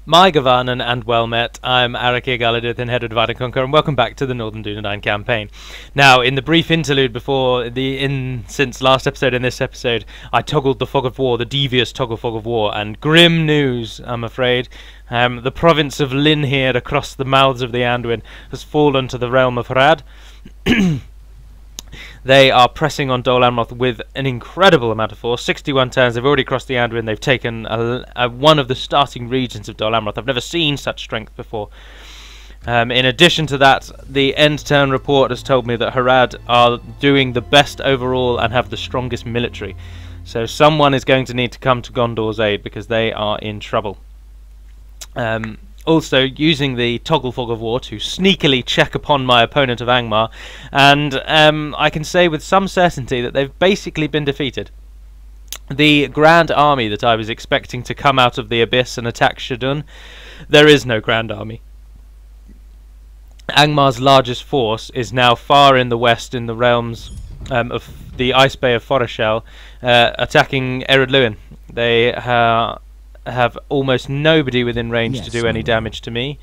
My Gavanen and well met. I'm Araki Galadith, head of Divide and Conquer, and welcome back to the Northern Dúnedain campaign. Now, in the brief interlude before since last episode and this episode, I toggled the fog of war, the devious toggle fog of war, and grim news, I'm afraid. The province of Linhir across the mouths of the Anduin has fallen to the realm of Hrad. They are pressing on Dol Amroth with an incredible amount of force. 61 turns, they've already crossed the Anduin, they've taken one of the starting regions of Dol Amroth. I've never seen such strength before. In addition to that, the end turn report has told me that Hrad are doing the best overall and have the strongest military. So someone is going to need to come to Gondor's aid because they are in trouble. Also using the toggle fog of war to sneakily check upon my opponent of Angmar, and I can say with some certainty that they've basically been defeated. The grand army that I was expecting to come out of the abyss and attack Shadun, there is no grand army. Angmar's largest force is now far in the west in the realms of the Ice Bay of Foreshell, attacking Ered Luin. They have almost nobody within range to do any damage to me.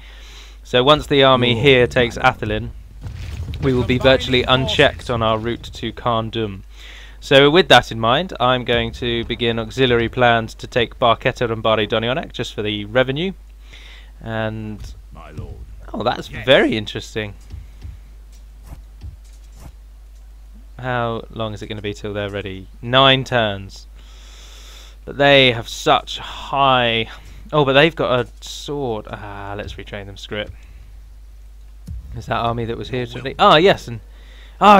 So once the army here takes Athelin, we will be virtually unchecked on our route to Carn-Dum. So with that in mind, I'm going to begin auxiliary plans to take Barketa and Bari Donionek just for the revenue. And oh, that's very interesting. How long is it going to be till they're ready? 9 turns. But they have such high... Oh, but they've got a sword. Ah, let's retrain them. Screw it. Is that army that was here today? Ah, yes. And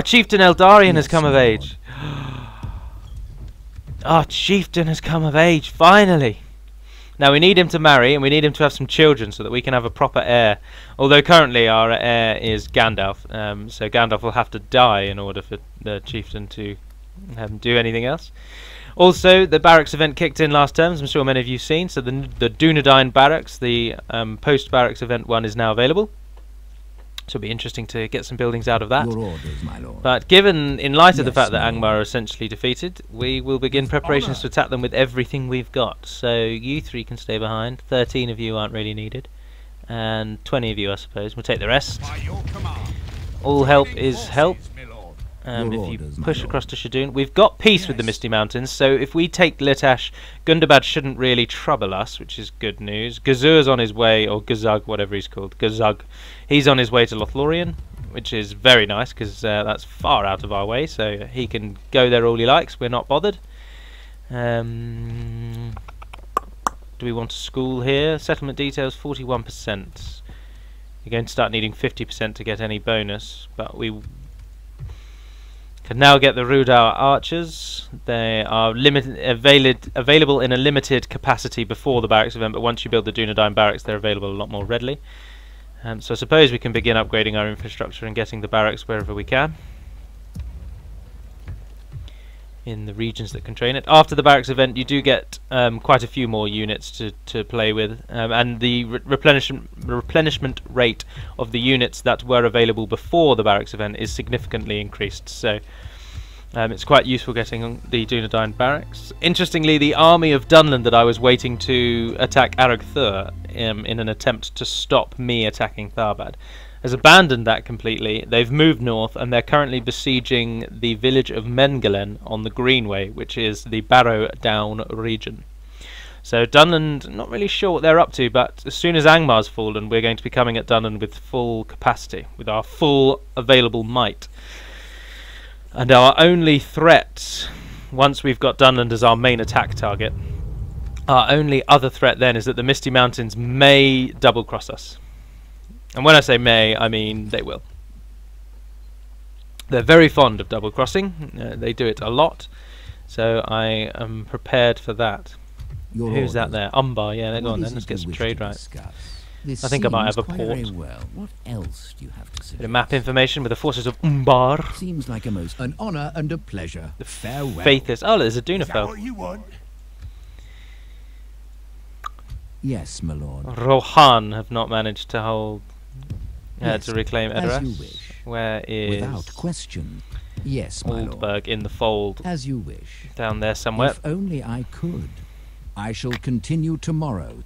Chieftain Eldarion has come of age. Chieftain has come of age, finally. Now we need him to marry, and we need him to have some children so that we can have a proper heir. Although currently our heir is Gandalf, so Gandalf will have to die in order for the chieftain to do anything else. Also, the barracks event kicked in last term, as I'm sure many of you have seen. So the Dúnedain barracks, the post-barracks event one, is now available. So it'll be interesting to get some buildings out of that. Your orders, my lord. But given, in light of the fact that Angmar are essentially defeated, we will begin preparations to attack them with everything we've got. So you 3 can stay behind. 13 of you aren't really needed. And 20 of you, I suppose. We'll take the rest. All help is help. If you push across to Shadun, we've got peace with the Misty Mountains, so if we take Litash, Gundabad shouldn't really trouble us, which is good news. Gazur's on his way, or Gazug, whatever he's called, Gazug. He's on his way to Lothlorien, which is very nice, because that's far out of our way, so he can go there all he likes, we're not bothered. Do we want a school here? Settlement details, 41%. You're going to start needing 50% to get any bonus, but we... can now get the Rudar archers. They are available in a limited capacity before the barracks event, but once you build the Dúnedain barracks, they're available a lot more readily. So I suppose we can begin upgrading our infrastructure and getting the barracks wherever we can in the regions that can train it. After the barracks event, you do get quite a few more units to play with, and the replenishment rate of the units that were available before the barracks event is significantly increased. So it's quite useful getting the Dúnedain barracks. Interestingly, the army of Dunland that I was waiting to attack Aragthur in an attempt to stop me attacking Tharbad has abandoned that completely. They've moved north and they're currently besieging the village of Mengelen on the Greenway, which is the Barrow Down region. So Dunland, not really sure what they're up to, but as soon as Angmar's fallen, we're going to be coming at Dunland with full capacity, with our full available might. And our only threat, once we've got Dunland as our main attack target, our only other threat then is that the Misty Mountains may double-cross us. And when I say may, I mean they will. They're very fond of double-crossing. They do it a lot. So I am prepared for that. Who's that there? Umbar, yeah, go on then. Let's get some trade right. I think I might have a port. Well. What else do you have to say? Bit of map information with the forces of Umbar. Seems like an honour and a pleasure. The Farewell. Faithless. Oh, there's a Dunefell. What you want? Yes, my lord. Rohan have not managed to hold... Yes, to reclaim as Edoras. you wish. Where is... Without question. Yes, my lord. Oldberg in the fold? As you wish. Down there somewhere. If only I could. I shall continue tomorrow.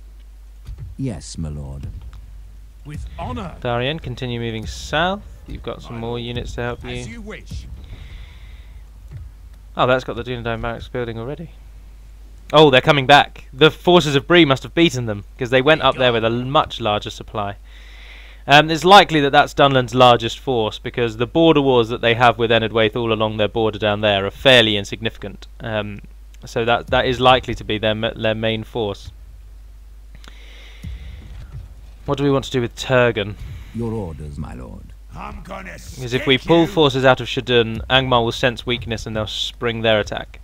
Yes, my lord. With honor. Darien, continue moving south. You've got some more units to help As you. you wish. Oh, that's got the Dúnedain barracks building already. Oh, they're coming back. The forces of Bree must have beaten them, because they went up there with a much larger supply. It's likely that that's Dunland's largest force, because the border wars that they have with Enedwaith all along their border down there are fairly insignificant. So that is likely to be their main force. What do we want to do with Turgan? Your orders, my lord. I'm gonna Because if we pull forces out of Shadun, Angmar will sense weakness and they'll spring their attack.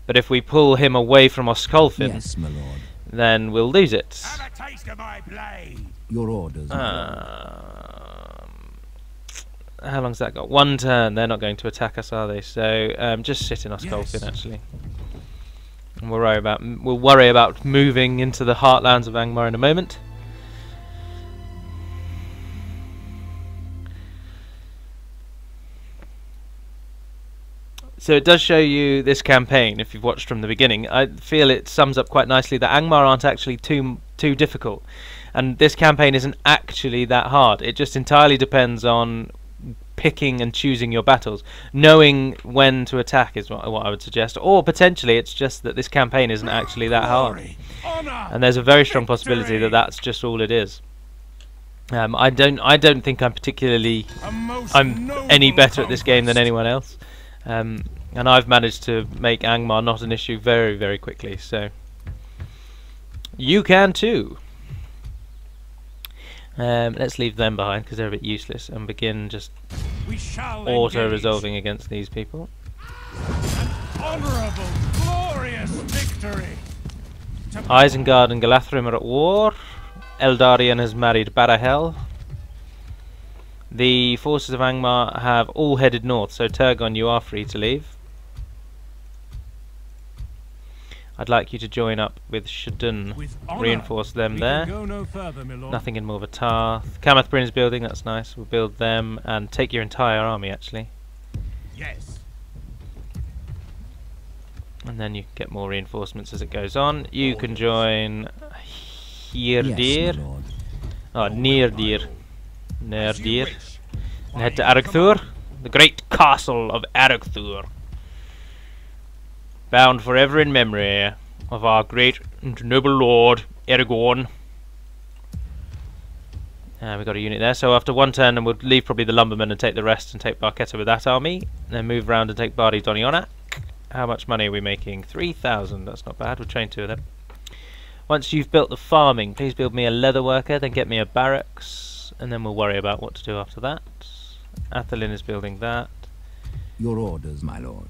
But if we pull him away from Osculfin, Yes, my lord. then we'll lose it. Have a taste of my blade. Your orders, my lord. How long's that got? 1 turn. They're not going to attack us, are they? So just sit in Osculfin, Yes. actually. And we'll worry about moving into the heartlands of Angmar in a moment. So it does show you this campaign, if you've watched from the beginning. I feel it sums up quite nicely that Angmar aren't actually too difficult. And this campaign isn't actually that hard. It just entirely depends on picking and choosing your battles. Knowing when to attack is what I would suggest. Or potentially it's just that this campaign isn't actually that hard. And there's a very strong possibility that that's just all it is. I don't think I'm any better at this game than anyone else. And I've managed to make Angmar not an issue very, very quickly, so you can too. Let's leave them behind because they're a bit useless and begin just auto-resolving against these people. An honourable, glorious victory. Isengard and Galathrim are at war. Eldarion has married Barahel. The forces of Angmar have all headed north, so Turgon, you are free to leave. I'd like you to join up with Shadun, reinforce them there. No further, Nothing in Morvatarth. Kamath Bryn's building, that's nice. We'll build them and take your entire army, actually. Yes. And then you get more reinforcements as it goes on. You can join Hirdir. Yes, my lord. Oh, Nirdir. Nerdir. And head to Aragthur, the great castle of Aragthur. Bound forever in memory of our great and noble lord, Aragorn. We've got a unit there, so after 1 turn, and we'll leave probably the lumbermen and take the rest and take Barketta with that army. Then move round and take Bardi Donionak. How much money are we making? 3,000, that's not bad, we'll train 2 of them. Once you've built the farming, please build me a leather worker, then get me a barracks, and then we'll worry about what to do after that. Athelin is building that. Your orders, my lord.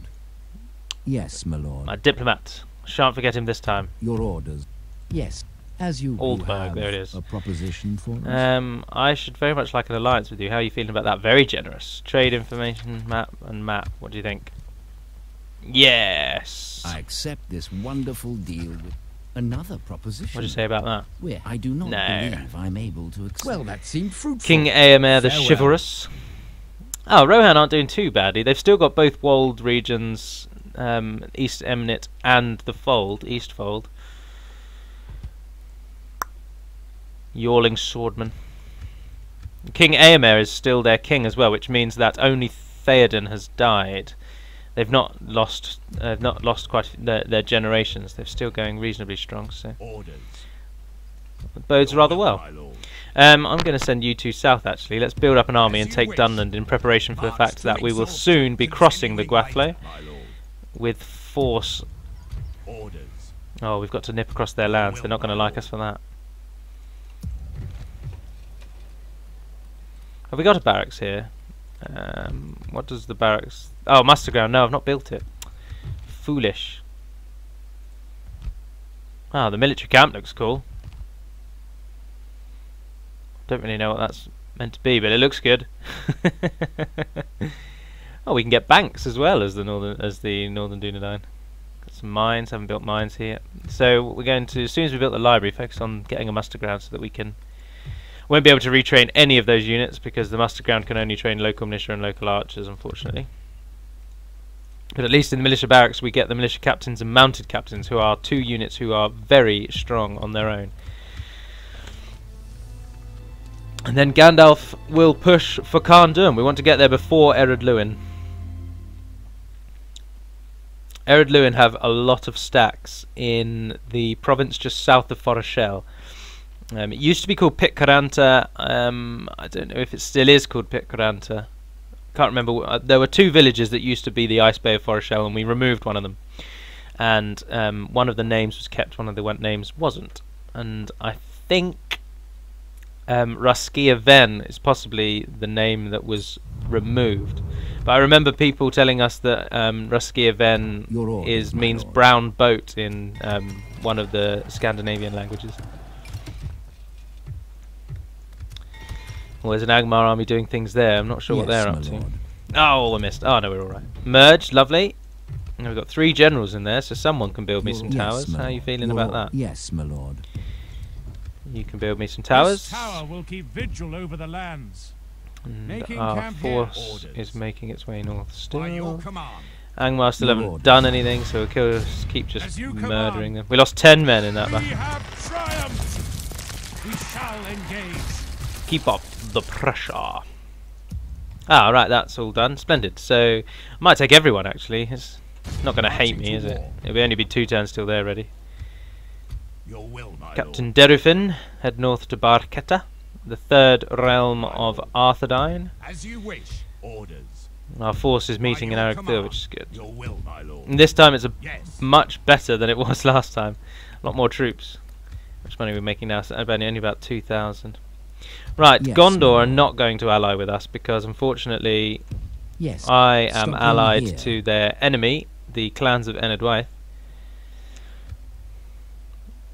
Yes, my lord. My diplomat. Shan't forget him this time. Your orders. Yes, as you Oldberg, have there it is. a proposition for us. I should very much like an alliance with you. How are you feeling about that? Very generous. Trade information, map, and map. What do you think? Yes! I accept this wonderful deal with another proposition. What do you say about that? Where I do not believe I'm able to accept. Well, that seemed fruitful. King Eomer the Farewell. Chivalrous. Oh, Rohan aren't doing too badly. They've still got both Wold regions, East Emnet and the Fold, East Fold. Yawling Swordman. King Eomer is still their king as well, which means that only Theoden has died. They've not lost quite their generations. They're still going reasonably strong, so it bodes rather well. I'm going to send you 2 south, actually. Let's build up an army and take Dunland in preparation for the fact that we will soon be crossing the Gwathlo with force. Oh, we've got to nip across their lands. They're not going to like us for that. Have we got a barracks here? What does the barracks... Oh, muster ground. No, I've not built it. Foolish. Ah, the military camp looks cool. Don't really know what that's meant to be, but it looks good. Oh, we can get banks as well as the Northern Dúnedain. Got some mines. Haven't built mines here, so we're going to, as soon as we built the library, focus on getting a muster ground so that we can. Won't be able to retrain any of those units because the muster ground can only train local militia and local archers, unfortunately. But at least in the militia barracks we get the militia captains and mounted captains, who are 2 units who are very strong on their own. And then Gandalf will push for Carn-Dum. We want to get there before Ered Luin. Ered Luin have a lot of stacks in the province just south of Foreshell. It used to be called Pitcaranta. I don't know if it still is called Pitcaranta. Can't remember. There were two villages that used to be the Ice Bay of Foreshell, and we removed one of them. And one of the names was kept, one of the names wasn't. And I think Ú-chebin is possibly the name that was removed. But I remember people telling us that Ú-chebin means brown boat in one of the Scandinavian languages. Well, there's an Angmar army doing things there. I'm not sure what they're up to. Oh, I missed. Oh, no, we're all right. Merged, lovely. And we've got 3 generals in there, so someone can build me some towers. How are you feeling about that? Yes, my lord. You can build me some towers. This tower will keep vigil over the lands. And our force is making its way north still. By your command. Angmar still haven't done anything, so we'll keep just murdering them. We lost 10 men in that We battle. have triumphed. We shall engage. Keep up the pressure. Ah, right, that's all done. Splendid. So, I might take everyone, actually. It's not going to hate me, is it? It'll only be 2 turns till they're ready. Your will, my Captain Derufin, head north to Barketa, the 3rd realm of Arthedain. As you wish. Orders. Our force is meeting in By your Aragthil, which is command. good. Your will, my lord. And this time it's Yes. much better than it was last time. A lot more troops. How much money are we making now? So only about 2,000. Right, Yes, Gondor my are not going to ally with us because, unfortunately, Yes. I am Stop allied here. to their enemy, the clans of Enedwaith,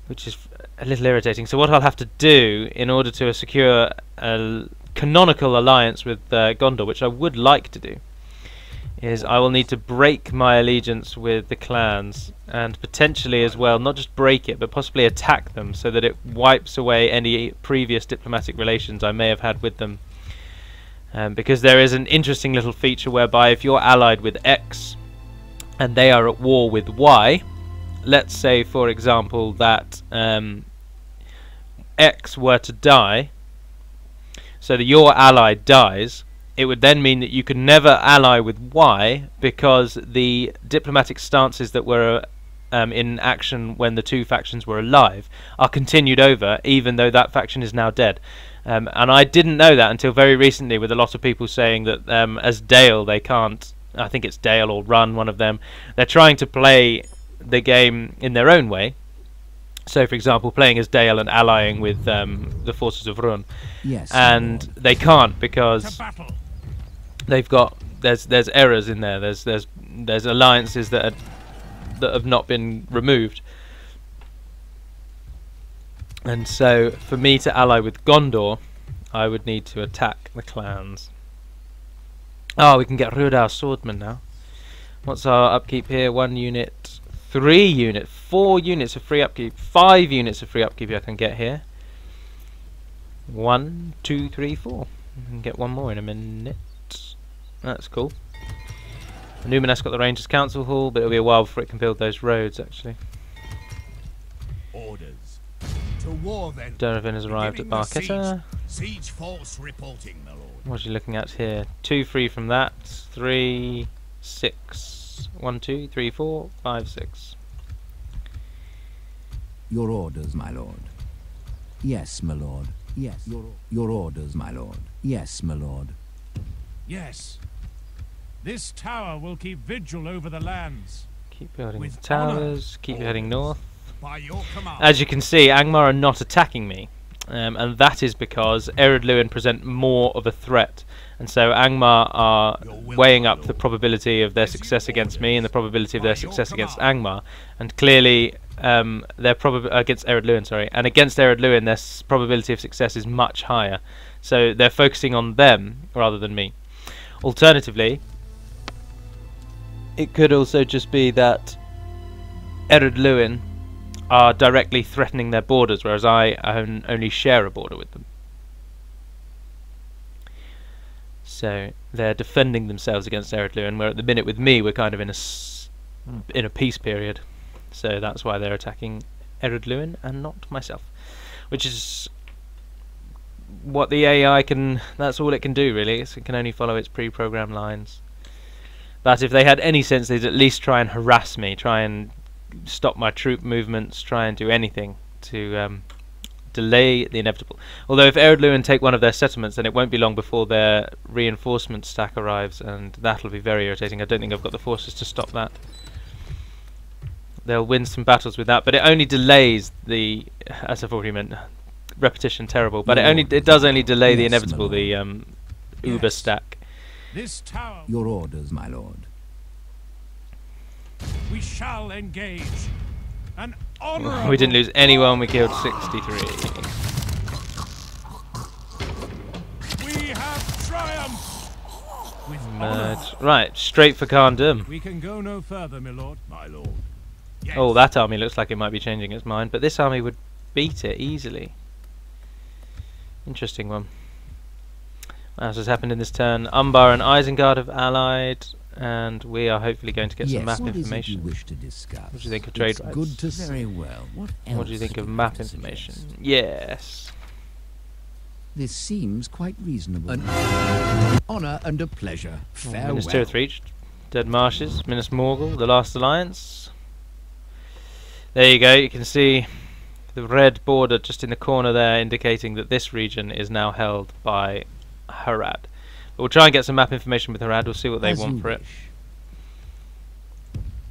which is a little irritating. So what I'll have to do in order to secure a canonical alliance with Gondor, which I would like to do, is I will need to break my allegiance with the clans, and potentially as well, not just break it, but possibly attack them so that it wipes away any previous diplomatic relations I may have had with them. Because there is an interesting little feature whereby if you're allied with X and they are at war with Y, let's say for example that X were to die, so that your ally dies, it would then mean that you could never ally with Y because the diplomatic stances that were in action when the 2 factions were alive are continued over, even though that faction is now dead. And I didn't know that until very recently, with a lot of people saying that as Dale they can't, I think it's Dale or Run, one of them, they're trying to play the game in their own way. So for example, playing as Dale and allying with the forces of Run. Yes, And they can't because To battle. they've got there's errors in there. There's alliances that have not been removed, and so for me to ally with Gondor, I would need to attack the clans. Oh, we can get rid of our swordmen now. What's our upkeep here? 1 unit, 3 unit, 4 units of free upkeep, 5 units of free upkeep I can get here. 1, 2, 3, 4. I can get 1 more in a minute. That's cool. Numenet's got the Rangers Council Hall, but it'll be a while before it can build those roads, actually. Orders. To war then. Derufin has arrived at Beginning the Barketa. Siege force reporting, my lord. What are you looking at here? 2 free from that. 3, 6. 1, 2, 3, 4, 5, 6. Your orders, my lord. Yes, my lord. Yes. Your orders, my lord. Yes, my lord. Yes. This tower will keep vigil over the lands. Keep building With the towers. Keep heading north. By your command. As you can see, Angmar are not attacking me. And that is because Ered Luin present more of a threat. And so Angmar are weighing up the probability of their success against me and the probability of their success against Angmar. And clearly, their against Ered Luin, sorry. And against Ered Luin, their probability of success is much higher. So they're focusing on them rather than me. Alternatively, it could also just be that Ered Luin are directly threatening their borders, whereas I only share a border with them. So they're defending themselves against Ered Luin, where at the minute with me we're kind of in a peace period. So that's why they're attacking Ered Luin and not myself, which is what the AI can. That's all it can do, really. It can only follow its pre-programmed lines. But if they had any sense, they'd at least try and harass me, try and stop my troop movements, try and do anything to delay the inevitable. Although if Ered Luin take one of their settlements, then it won't be long before their reinforcement stack arrives, and that'll be very irritating. I don't think I've got the forces to stop that. They'll win some battles with that, but it only delays the, as I've already meant, repetition terrible, but it does only delay the inevitable, the Uber stack. This tower. Your orders, my lord. We shall engage. An honorable. We didn't lose anyone. We killed 63. We have triumphed. With honor. Right, straight for Carn-Dum. We can go no further, my lord. My lord. Yes. Oh, that army looks like it might be changing its mind, but this army would beat it easily. Interesting one. What else has happened in this turn? Umbar and Isengard have allied, and we are hopefully going to get some map information. What is it you wish to discuss? What do you think of trade rights? Good to very well. What do you think of map information? Yes. This seems quite reasonable. An honor and a pleasure. Farewell. Minas Tirith reached. Dead Marshes. Minas Morgul, the last alliance. There you go. You can see the red border just in the corner there, indicating that this region is now held by Harad. But we'll try and get some map information with Harad. We'll see what they want for it.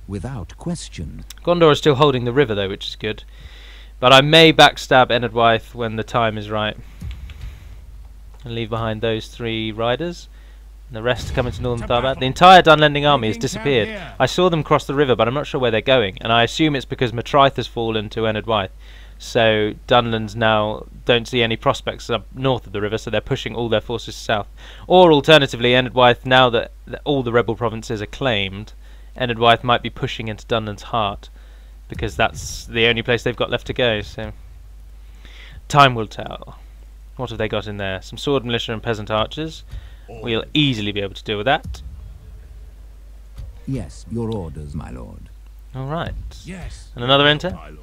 Without question. Gondor is still holding the river though, which is good. But I may backstab Enedwaith when the time is right. And leave behind those 3 riders. And the rest come into Northern Dúnedain. The entire Dunlending army has disappeared. I saw them cross the river, but I'm not sure where they're going. And I assume it's because Matraith has fallen to Enedwaith. So Dunlands now don't see any prospects up north of the river, so they're pushing all their forces south. Or alternatively, Enedwaith, now that all the rebel provinces are claimed, Enedwaith might be pushing into Dunland's heart, because that's the only place they've got left to go. So time will tell. What have they got in there? Some sword militia and peasant archers. We'll easily be able to deal with that. Yes, your orders, my lord. All right. Yes. And another enter. My lord.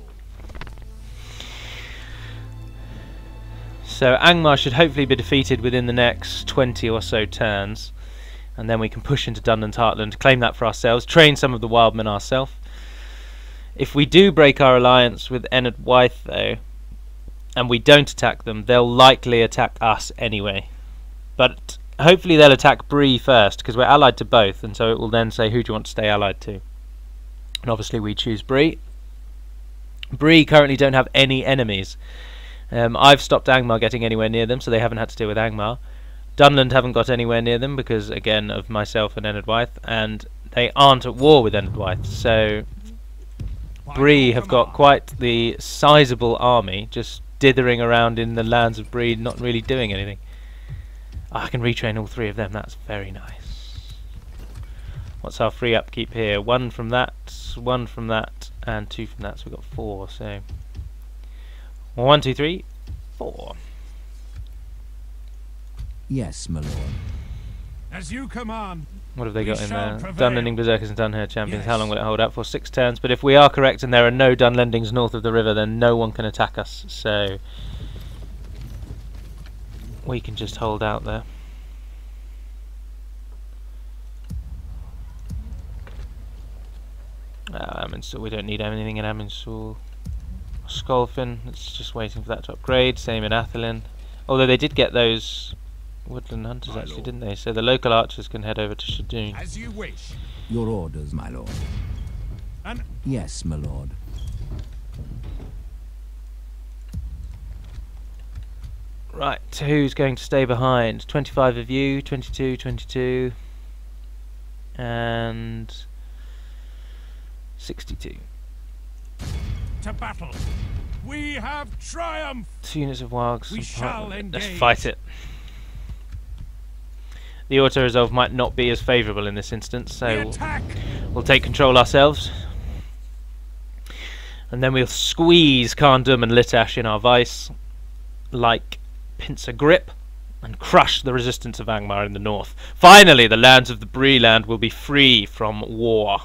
So Angmar should hopefully be defeated within the next 20 or so turns, and then we can push into Dunland's heartland, claim that for ourselves, train some of the wildmen ourselves. If we do break our alliance with Enedwaith though, and we don't attack them, they'll likely attack us anyway. But hopefully they'll attack Bree first, because we're allied to both, and so it will then say who do you want to stay allied to. And obviously we choose Bree. Bree currently don't have any enemies. I've stopped Angmar getting anywhere near them, so they haven't had to deal with Angmar. Dunland haven't got anywhere near them because, again, of myself and Enedwaith, and they aren't at war with Enedwaith, so Bree have got quite the sizable army, just dithering around in the lands of Bree, not really doing anything. I can retrain all 3 of them, that's very nice. What's our free upkeep here? 1 from that, 1 from that, and 2 from that, so we've got 4, so 1, 2, 3, 4. Yes, my lord. As you command. What have they got in there? Prevail. Dunlending Berserkers and Dunhair Champions. Yes. How long will it hold out for? 6 turns. But if we are correct and there are no Dunlendings north of the river, then no one can attack us. So we can just hold out there. We don't need anything in Aminsul. Skolfin, it's just waiting for that to upgrade. Same in Athelin. Although they did get those woodland hunters actually, didn't they? So the local archers can head over to Shadoon. As you wish. Your orders, my lord. And Yes, my lord. Right, who's going to stay behind? 25 of you, 22, 22, and 62. to battle. We have triumphed. 2 units of Wargs. We shall Let's engage. fight it. The auto-resolve might not be as favourable in this instance, so we'll take control ourselves. And then we'll squeeze Carn-Dum and Litash in our vice like pincer grip and crush the resistance of Angmar in the north. Finally, the lands of the Bree land will be free from war.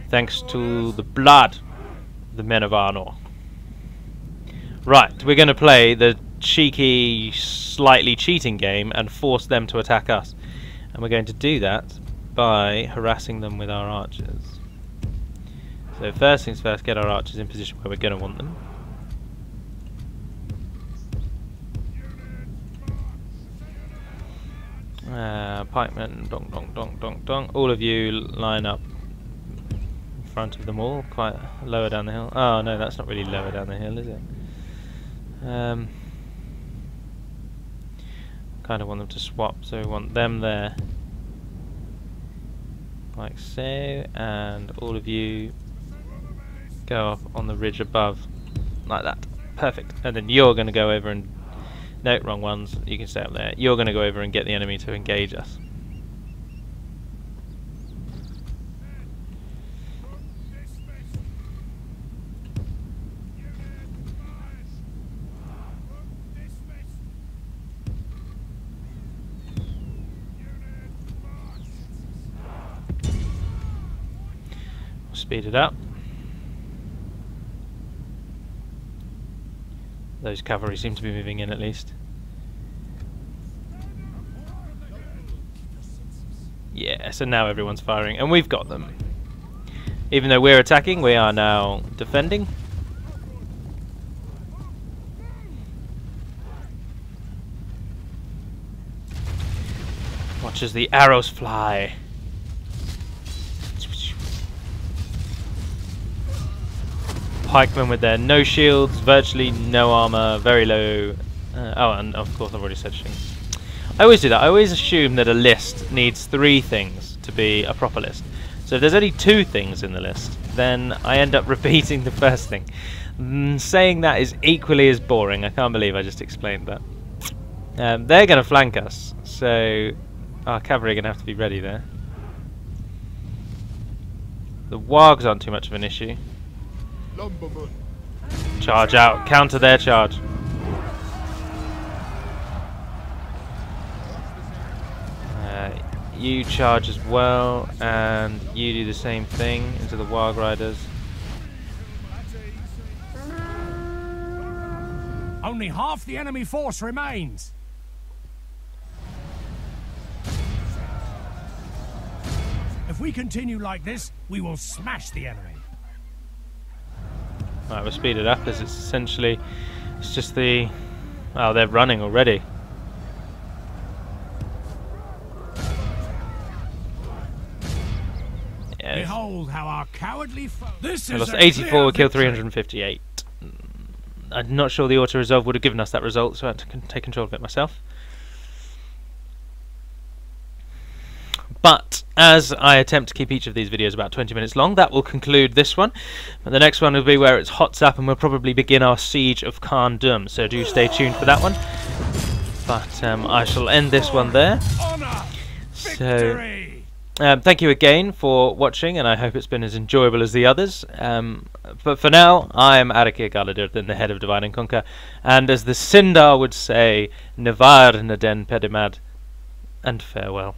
Thanks to the blood of the men of Arnor. Right, we're going to play the cheeky, slightly cheating game and force them to attack us. And we're going to do that by harassing them with our archers. So first things first, get our archers in position where we're going to want them. Pikemen, donk, donk, donk, donk, donk. All of you line up in front of them all, quite lower down the hill. Oh no, that's not really lower down the hill, is it? Kind of want them to swap, so we want them there, like so, and all of you go up on the ridge above, like that. Perfect. And then you're going to go over and... No, wrong ones. You can stay up there. You're going to go over and get the enemy to engage us. Speed it up. Those cavalry seem to be moving in at least. Yeah, so now everyone's firing, and we've got them. Even though we're attacking, we are now defending. Watch as the arrows fly. Pikemen with their no shields, virtually no armor, very low. Oh, and of course I've already said things. I always do that. I always assume that a list needs 3 things to be a proper list. So if there's only 2 things in the list, then I end up repeating the first thing. Saying that is equally as boring. I can't believe I just explained that. They're going to flank us, so our cavalry are going to have to be ready there. The wargs aren't too much of an issue. Charge out, counter their charge. You charge as well, and you do the same thing into the warg riders. Only half the enemy force remains. If we continue like this, we will smash the enemy. Right, we'll speed it up as it's essentially, it's just the, oh, they're running already. Yeah, behold how our cowardly foe. This we is lost a 84, we killed victory. 358. I'm not sure the auto-resolve would have given us that result, so I had to take control of it myself. But as I attempt to keep each of these videos about 20 minutes long, that will conclude this one. But the next one will be where it's hots up, and we'll probably begin our siege of Carn-Dum. So do stay tuned for that one. But I shall end this one there. So thank you again for watching, and I hope it's been as enjoyable as the others. But for now, I am Arnor Galadurthin, the head of Divide and Conquer, and as the Sindar would say, Nevar Naden Pedimad, and farewell.